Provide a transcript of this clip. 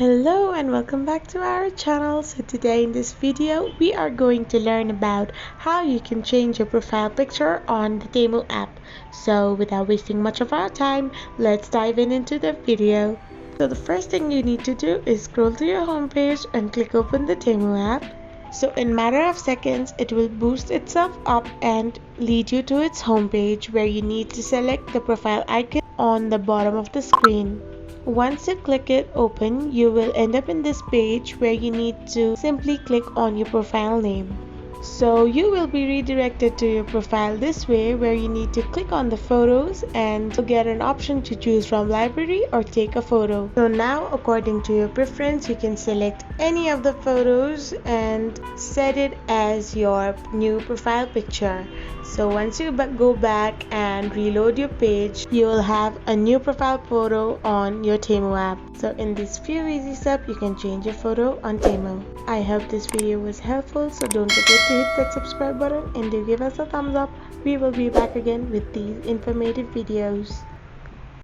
Hello and welcome back to our channel. So today in this video we are going to learn about how you can change your profile picture on the TEMU app. So without wasting much of our time, let's dive into the video. So the first thing you need to do is scroll to your home page and click open the TEMU app. So in matter of seconds it will boost itself up and lead you to its home page, where you need to select the profile icon on the bottom of the screen. Once you click it open, you will end up in this page where you need to simply click on your profile name. So you will be redirected to your profile this way, where you need to click on the photos and get an option to choose from library or take a photo. So now, according to your preference, you can select any of the photos and set it as your new profile picture. So once you go back and reload your page, you will have a new profile photo on your TEMU app. So in these few easy steps, you can change your photo on TEMU. I hope this video was helpful, so don't forget to hit that subscribe button and do give us a thumbs up. We will be back again with these informative videos.